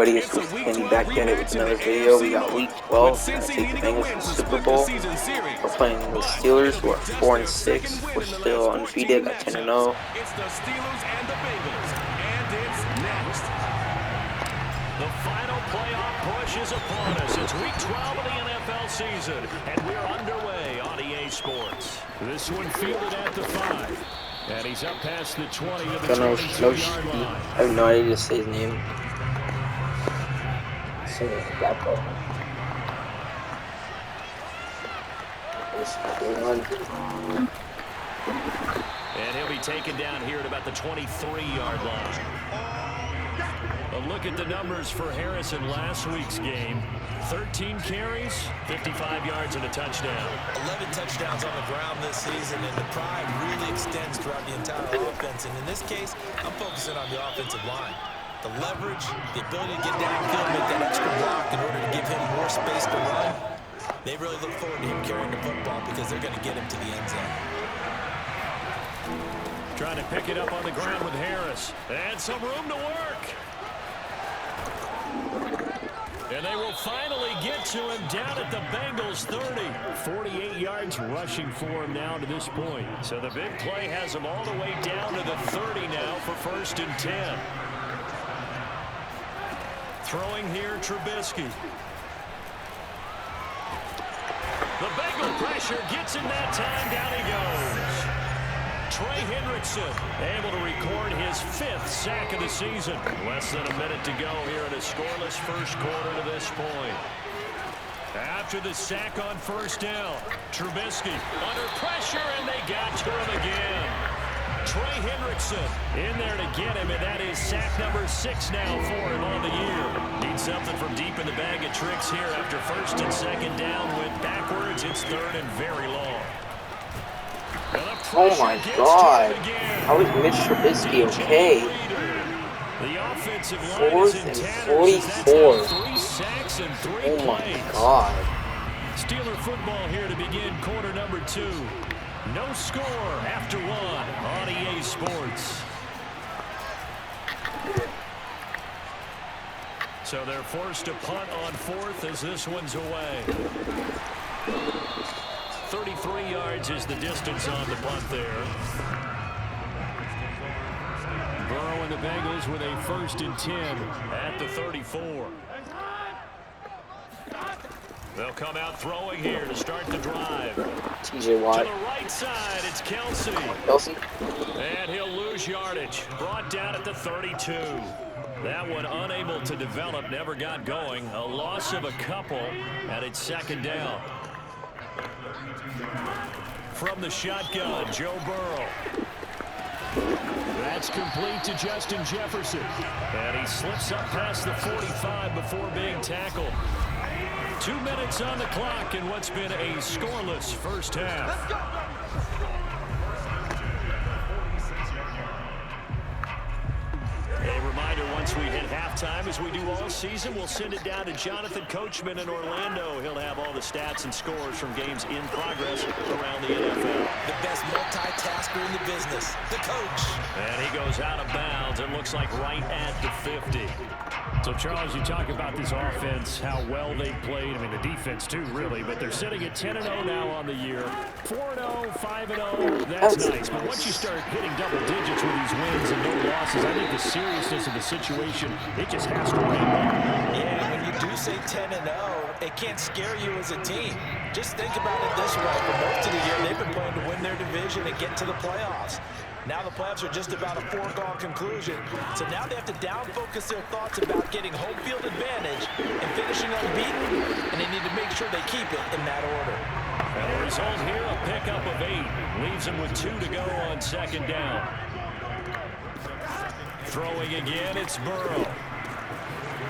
everybody, it's Kenny back at it with another video. We got week 12, trying to take the Bengals to the Super Bowl. We're playing the Steelers, who are 4-6. We're still undefeated at 10-0. It's the Steelers and the Bengals, and it's next. The final playoff push is upon us. It's week 12 of the NFL season, and we're underway on EA Sports. This one fielded at the 5. And he's up past the 20 of the 22-yard line. I have no idea to say his name. And he'll be taken down here at about the 23-yard line. A look at the numbers for Harrison last week's game. 13 carries, 55 yards, and a touchdown. 11 touchdowns on the ground this season, and the pride really extends throughout the entire offense. And in this case, I'm focusing on the offensive line. The leverage, the ability to get downfield, make that extra block in order to give him more space to run. They really look forward to him carrying the football because they're going to get him to the end zone. Trying to pick it up on the ground with Harris. And some room to work. And they will finally get to him down at the Bengals 30. 48 yards rushing for him now to this point. So the big play has him all the way down to the 30 now for 1st and 10. Throwing here, Trubisky. The Bengal pressure gets him that time. Down he goes. Trey Hendrickson able to record his 5th sack of the season. Less than a minute to go here in a scoreless first quarter to this point. After the sack on 1st down, Trubisky under pressure, and they got to him again. Trey Hendrickson in there to get him, and that is sack number 6 now for him on the year. Needs something from deep in the bag of tricks here after 1st and 2nd down. Went backwards. It's 3rd and very long. Oh my God! How is Mitch Trubisky okay? The offensive line 4th and 44. Oh my God! Steeler football here to begin quarter number 2. No score after 1 on EA Sports. So they're forced to punt on 4th as this one's away. 33 yards is the distance on the punt there. Burrow and the Bengals with a 1st and 10 at the 34. They'll come out throwing here to start the drive. TJ Watt. To the right side, it's Kelsey. And he'll lose yardage. Brought down at the 32. That one unable to develop, never got going. A loss of a couple, and it's 2nd down. From the shotgun, Joe Burrow. That's complete to Justin Jefferson. And he slips up past the 45 before being tackled. 2 minutes on the clock in what's been a scoreless first half. A reminder, once we hit halftime, as we do all season, we'll send it down to Jonathan Coachman in Orlando. He'll have all the stats and scores from games in progress around the NFL. The best multitasker in the business, the coach. And he goes out of bounds. It looks like right at the 50. So, Charles, you talk about this offense, how well they played. I mean, the defense, too, really. But they're sitting at 10-0 now on the year. 4-0, 5-0, that's nice. But once you start hitting double digits with these wins and no losses, I think the seriousness of the situation, it just has to ramp up. Yeah, when you do say 10-0, it can't scare you as a team. Just think about it this way. For most of the year, they've been playing to win their division and get to the playoffs. Now the playoffs are just about a foregone conclusion. So now they have to down-focus their thoughts about getting home field advantage and finishing unbeaten, and they need to make sure they keep it in that order. And the result here, a pickup of 8. Leaves them with 2 to go on 2nd down. Throwing again, it's Burrow.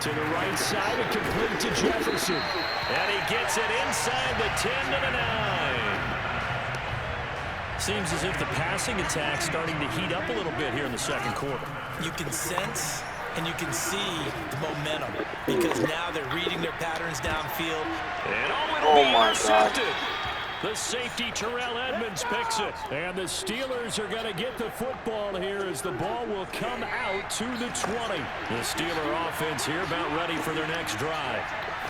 To the right side, and complete to Jefferson. And he gets it inside the 10 to the 9. Seems as if the passing attack's starting to heat up a little bit here in the 2nd quarter. You can sense and you can see the momentum because now they're reading their patterns downfield. And it'll be intercepted. The safety, Terrell Edmonds, picks it. And the Steelers are going to get the football here as the ball will come out to the 20. The Steeler offense here about ready for their next drive.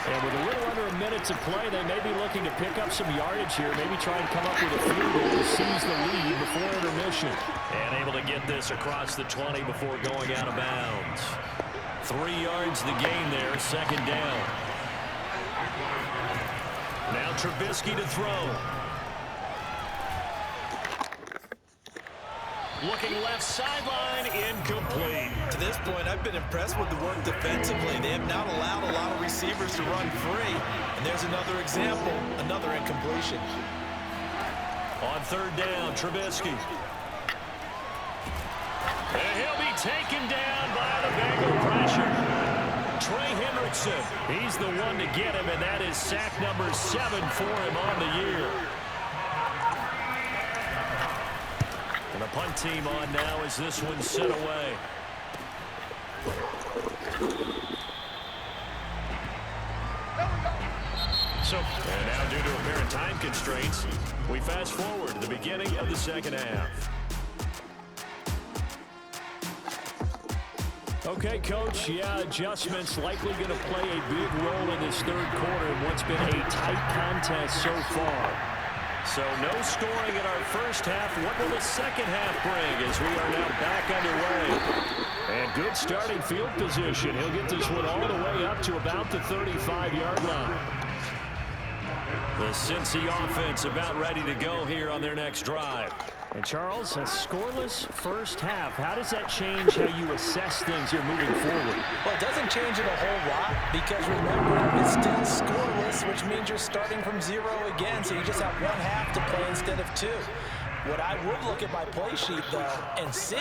And with a little under a minute to play, they may be looking to pick up some yardage here, maybe try and come up with a field goal to seize the lead before intermission. And able to get this across the 20 before going out of bounds. 3 yards the gain there, second down. Now Trubisky to throw. Looking left sideline, incomplete. To this point, I've been impressed with the work defensively. They have not allowed a lot of receivers to run free. And there's another example, another incompletion. On third down, Trubisky. And he'll be taken down by the Bengal pressure. Trey Hendrickson, he's the one to get him, and that is sack number 7 for him on the year. And the punt team on now as this one's sent away. And now due to apparent time constraints, we fast forward to the beginning of the second half. Okay, Coach, yeah, adjustments likely going to play a big role in this third quarter in what's been a tight contest so far. So no scoring in our first half. What will the second half bring as we are now back underway? And good starting field position. He'll get this one all the way up to about the 35-yard line. The Cincy offense about ready to go here on their next drive. And Charles, a scoreless first half. How does that change how you assess things here moving forward? Well, it doesn't change it a whole lot because remember, it's still scoreless, which means you're starting from 0 again, so you just have 1 half to play instead of 2. What I would look at my play sheet, though, and see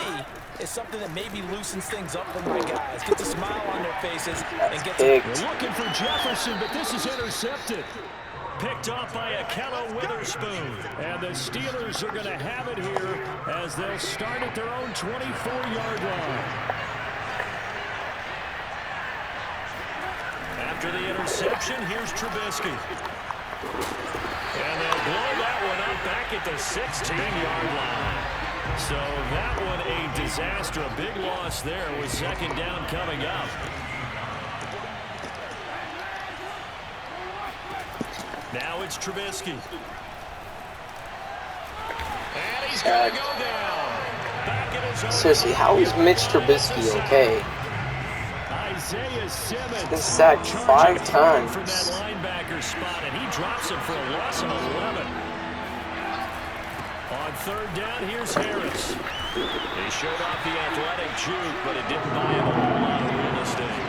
is something that maybe loosens things up for my guys. Gets a smile on their faces and gets They're looking for Jefferson, but this is intercepted. Picked off by Akello Witherspoon. And the Steelers are going to have it here as they'll start at their own 24-yard line. After the interception, here's Trubisky. And they'll blow that one up back at the 16-yard line. So that one a disaster. A big loss there with second down coming up. Now it's Trubisky. And he's going to go down. Back in his own. Seriously, how is Mitch Trubisky okay? Isaiah Simmons. He's been sacked 5 times. From that linebacker spot, and he drops him for a loss of 11. On third down, here's Harris. He showed off the athletic juke, but it didn't buy him a whole lot of real estate.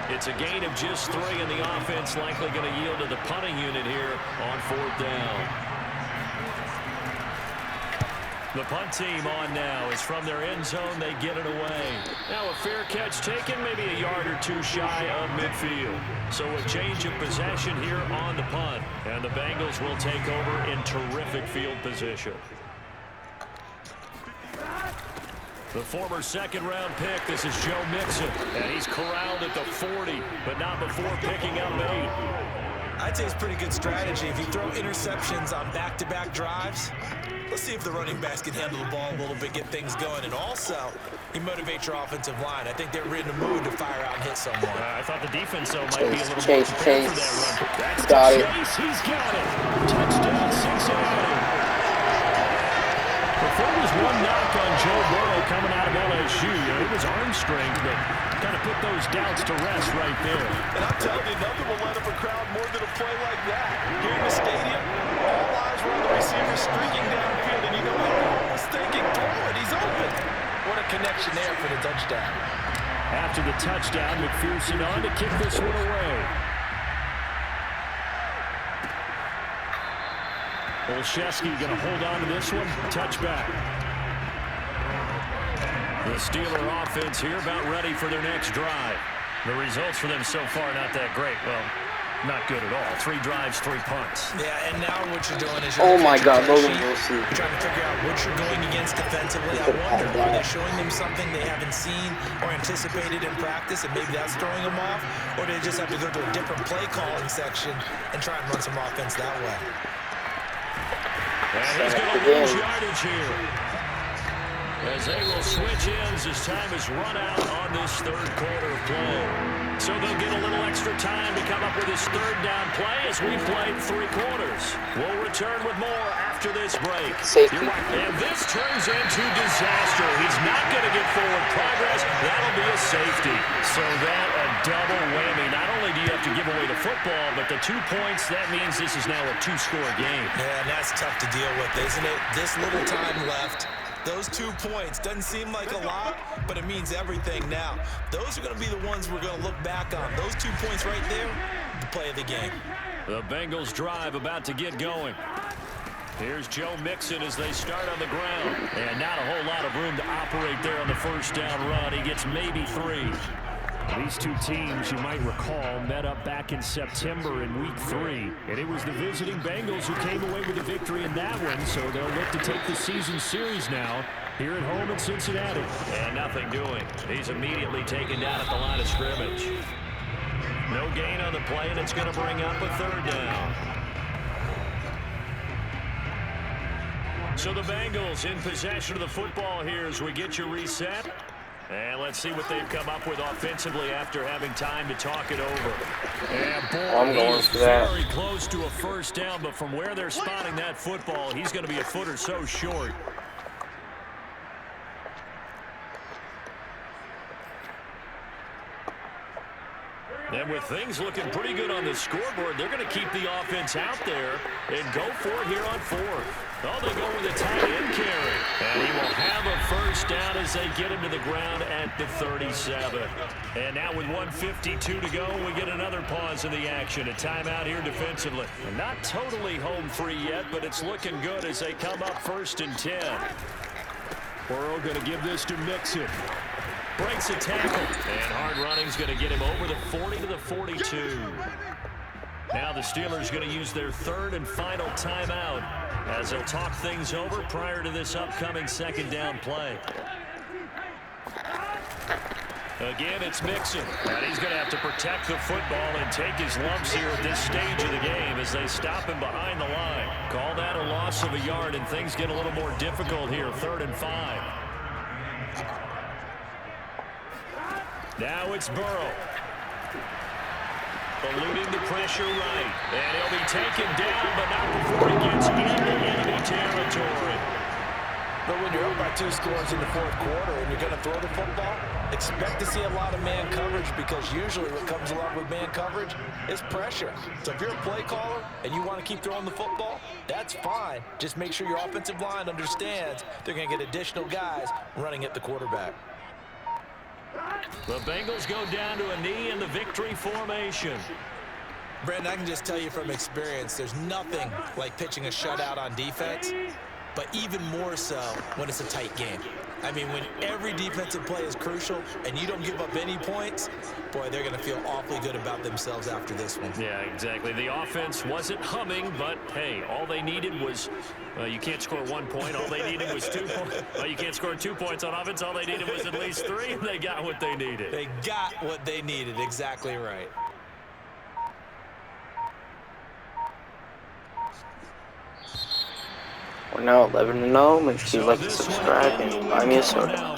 It's a gain of just 3, and the offense likely going to yield to the punting unit here on fourth down. The punt team on now is from their end zone. They get it away. Now a fair catch taken, maybe a yard or 2 shy of midfield. So a change of possession here on the punt. And the Bengals will take over in terrific field position. The former second-round pick, this is Joe Mixon, and he's corralled at the 40, but not before picking up 8. I'd say it's pretty good strategy. If you throw interceptions on back-to-back drives, let's see if the running backs can handle the ball a little bit, get things going, and also you motivate your offensive line. I think they're in the mood to fire out and hit someone. I thought the defense, though, might be a little Chase, more prepared for that run. That's got it. Chase. He's got it. Touchdown, Cincinnati. Before was one knock on Joe Burrow coming out of LSU. It was arm strength, but kind of put those doubts to rest right there. And I'm telling you, nothing will let up a crowd more than a play like that. Here in the stadium, all eyes were on the receiver streaking downfield, and you know what everyone was thinking? Throw it, he's open. What a connection there for the touchdown. After the touchdown, McPherson on to kick this one away. Olszewski going to hold on to this one. Touchback. The Steeler offense here about ready for their next drive. The results for them so far not that great. Well, not good at all. 3 drives, 3 punts. Yeah, and now what you're doing is oh my God, Logan Wilson. You're trying to figure out what you're going against defensively. I wonder, are they showing them something they haven't seen or anticipated in practice, and maybe that's throwing them off? Or do they just have to go to a different play calling section and try and run some offense that way? And he's going to lose yardage here, as they will switch ends as time is run out on this third quarter of play. So they'll get a little extra time to come up with his third down play as we played 3 quarters. We'll return with more after this break. Safety. And this turns into disaster. He's not going to get forward progress. That'll be a safety. So that a double whammy. Not only do you have to give away the football, but the 2 points, that means this is now a 2-score game. Yeah, and that's tough to deal with, isn't it? This little time left. Those 2 points doesn't seem like a lot, but it means everything now. Those are going to be the ones we're going to look back on. Those 2 points right there, the play of the game. The Bengals drive about to get going. Here's Joe Mixon as they start on the ground. And not a whole lot of room to operate there on the first down run. He gets maybe 3. These 2 teams, you might recall, met up back in September in Week 3. And it was the visiting Bengals who came away with the victory in that one, so they'll look to take the season series now here at home in Cincinnati. And nothing doing. He's immediately taken down at the line of scrimmage. No gain on the play, and it's going to bring up a 3rd down. So the Bengals in possession of the football here as we get you reset. And let's see what they've come up with offensively after having time to talk it over. And boy, I'm going for that. Very close to a first down, but from where they're spotting that football, he's going to be a foot or so short. And with things looking pretty good on the scoreboard, they're going to keep the offense out there and go for it here on 4th. Oh, they go with a tight end carry. And he will have a first down as they get him to the ground at the 37. And now with 1:52 to go, we get another pause in the action. A timeout here defensively. And not totally home free yet, but it's looking good as they come up 1st and 10. Burrow going to give this to Mixon. Breaks a tackle. And hard running's going to get him over the 40 to the 42. Now the Steelers going to use their 3rd and final timeout as they'll talk things over prior to this upcoming 2nd down play. Again, it's Mixon. And he's going to have to protect the football and take his lumps here at this stage of the game as they stop him behind the line. Call that a loss of a yard, and things get a little more difficult here, 3rd and 5. Now it's Burrow. Eluding the pressure right. And he'll be taken down, but not before he gets into enemy territory. But when you're up by 2 scores in the 4th quarter and you're going to throw the football, expect to see a lot of man coverage, because usually what comes along with man coverage is pressure. So if you're a play caller and you want to keep throwing the football, that's fine. Just make sure your offensive line understands they're going to get additional guys running at the quarterback. The Bengals go down to a knee in the victory formation. Brandon, I can just tell you from experience, there's nothing like pitching a shutout on defense, but even more so when it's a tight game. I mean, when every defensive play is crucial and you don't give up any points, boy, they're going to feel awfully good about themselves after this one. Yeah, exactly. The offense wasn't humming, but, hey, all they needed was, you can't score 1 point. All they needed was 2 points. Well, you can't score 2 points on offense. All they needed was at least 3, and they got what they needed. They got what they needed. Exactly right. We're now 11-0. Make sure you like and subscribe and buy me a soda.